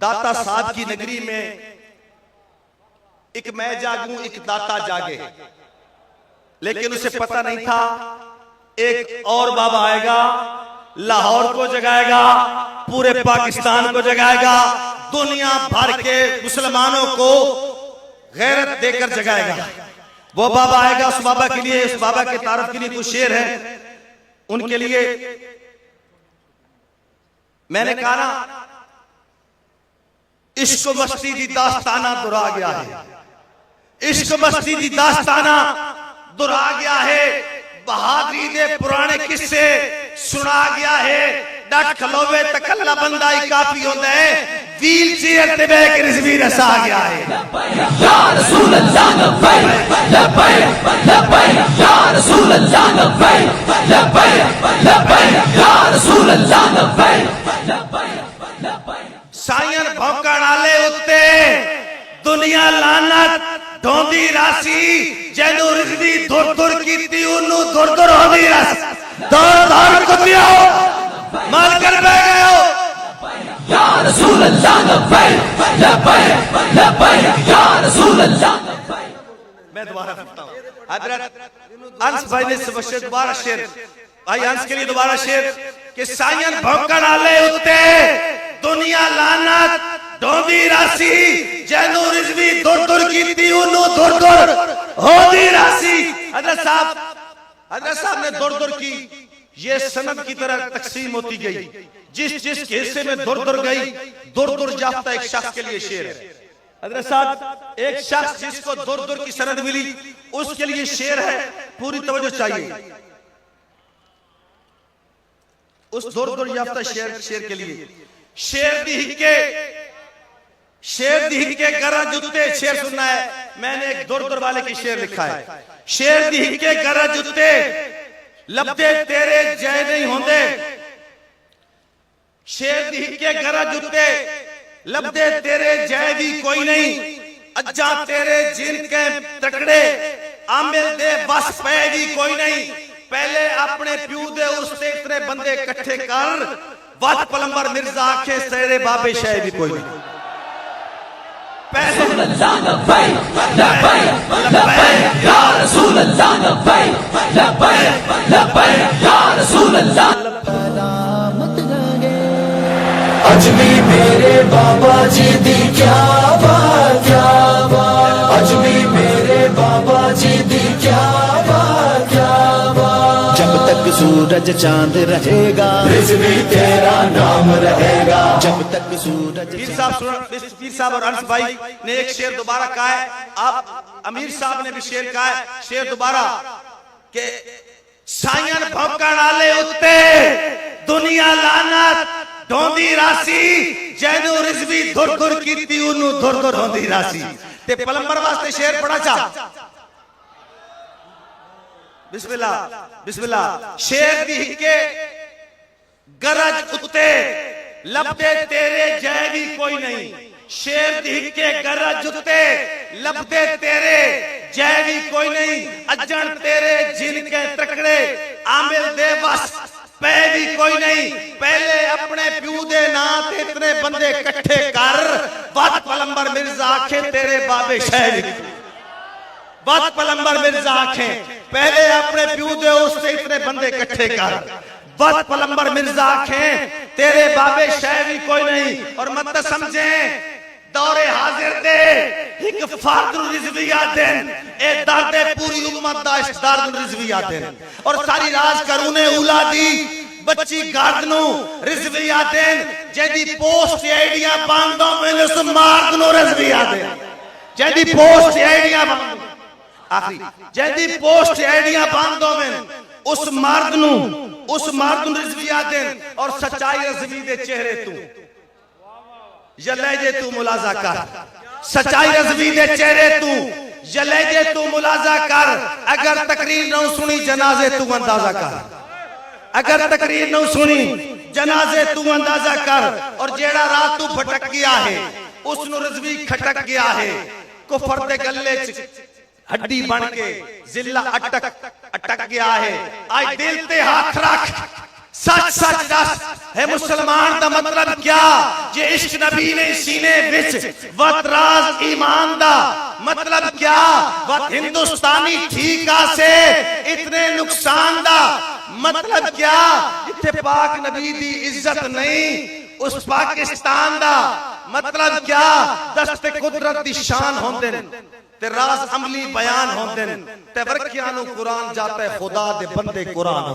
داتا صاحب کی نگری میں ایک میں جاگوں ایک داتا جاگے، لیکن اسے پتہ نہیں تھا ایک اور بابا آئے گا، لاہور کو جگائے گا، پورے پاکستان کو جگائے گا، دنیا بھر کے مسلمانوں کو غیرت دے کر جگائے گا۔ وہ بابا آئے گا، اس بابا کے لیے، اس بابا کے تعارف کے لیے کچھ شعر ہے ان کے لیے۔ میں نے کہا نا، عشق و مستی دی داستانہ دہرا گیا ہے، عشق و مستی دی داستانہ دہرا گیا ہے، بہادری دے پرانے قصے سنا گیا ہے، ڈٹ کھلوے تکلا بندہ ہی کافی ہوتا ہے، ویل چیئر تے بے کے رضوی رسا گیا ہے۔ یا رسول اللہ لبیک لبیک لبیک، یا رسول اللہ لبیک لبیک لبیک، یا رسول اللہ لبیک لبیک لبیک۔ سائن بھوکڑ آلے اتے دنیا لانت ڈھوندی راسی، جینو رضوی دھر دھر کیتی انہوں دھر دھر ہوندی راسی، دھر دھر کتی ہو مال کر بے گئے ہو۔ یا رسول اللہ لبیک لبیک لبیک، یا رسول اللہ لبیک۔ میں دوبارہ پڑھتا ہوں، حضرت انس بھائی نے سبشت دوبارہ شیر، بھائی انس کے لیے دوبارہ شیر کہ سائن بھوکڑ آلے اتے دنیا لانت ڈھوندی راسی، جینو رضوی دھر دھر کیتی انہوں دھر دھر ہوندی راسی۔ حضرت صاحب نے دھر دھر کی، یہ سند کی طرح تقسیم ہوتی گئی، جس جس کے حصے میں دھر دھر گئی، دھر دھر جافتہ ایک شخص کے لیے شعر ہے۔ حضرت صاحب ایک شخص جس کو دھر دھر کی سند ملی اس کے لیے شعر ہے، پوری توجہ چاہیے اس دھر دھر یافتہ شعر کے لیے۔ شیر دی ہکے گرہ جتے، شیر سننا ہے، میں نے ایک دھر دھر والے کی شعر لکھا ہے۔ شیر دی ہکے گرہ جتے، لبدے تیرے جے نہیں ہوندے، شیر دی ہکے گرہ جتے، لبدے تیرے جے بھی کوئی نہیں، اجاں تیرے جن کے تکڑے، عامل دے بس پہ بھی کوئی نہیں، پہلے اپنے پیو دے اس سے اتنے بندے کٹھے کر، وقت پلمبر مرزا آنکھیں سیرے بابے شاہ بھی کوئی نہیں۔ رسول اللہ لبیک لبیک لبیک، یا رسول اللہ لبیک لبیک لبیک، یا رسول اللہ اج بھی میرے بابا جی دی کیا بات، کیا بات، اج بھی میرے بابا جی دی کیا بات، کیا بات، جب تک سورج چاند رہے گا رضوی تیرا نام رہے گا، جب تک سورج۔ پیر صاحب اور انس بھائی نے ایک شعر دوبارہ کہا ہے، آپ امیر صاحب نے بھی شعر کہا ہے، شعر دوبارہ کہ سائن بھوکڑ آلے اتے دنیا لانت ڈھوندی راسی، جینو رضوی دھر دھر کیتی انہوں دھر دھر ہوندی راسی۔ تے پلمبر واسطے شعر پڑھا چاہ، بسم اللہ بسم اللہ۔ شیر دی ہکے گرج اتے، لبدے تیرے جے بھی کوئی نہیں، شیر دی ہکے گرج اتے، لبدے تیرے جے بھی کوئی نہیں، اجن تیرے جن کے تکڑے، عامل دے بس پہ بھی کوئی نہیں، پہلے اپنے پیو دے نام تے اتنے بندے کٹھے کر، وقت پلمبر مرزا آنکھیں تیرے بابے شہر، وقت پلمبر مرزا آنکھیں، پہلے اپنے پیو دے اس سے اتنے بندے کٹھے کر، وقت پلمبر مرزا آنکھیں تیرے بابے شہر بھی کوئی نہیں۔ اور مت سمجھیں دور حاضر دے ایک فرد رضویہ دن، اے درد پوری امت دا اس درد رضویہ دن، اور ساری راز کرونے اولادی بچی گاردنو رضویہ دن، جیدی پوسٹ ایڈیا باندوں میں اس ماردنو رضویہ دن، جیدی پوسٹ ایڈیا باندوں آخری، جیدی پوسٹ ایڈیا باندوں میں اس ماردنو رضویہ دن، اور سچائی رضوی دے چہرے تو یا لہجے تو ملازہ کر، سچائی رضوی دے چہرے تو یا لہجے تو ملازہ کر، اگر تقریر نہ سنی جنازے تو اندازہ کر، اگر تقریر نہ سنی جنازے تو اندازہ کر، اور جیڑا رات تو بھٹک گیا ہے اس نو رضوی کھٹک گیا ہے، کفر دے گلے ہڈی بن کے زلہ اٹک گیا ہے، آج دل تے ہاتھ رکھ سچ سچ دس ہے مسلمان دا مطلب کیا جے عشق نبی نے سینے وچ وقت راز ایمان دا مطلب کیا وقت ہندوستانی ٹھیکا سے اتنے نقصان دا مطلب کیا جتھے پاک نبی دی عزت نہیں اس پاکستان دا مطلب کیا دست قدرت دی شان ہوندے تے راز عملی بیان ہوندے تے ورکیاں نو قرآن جاتا ہے خدا دے بندے قرآن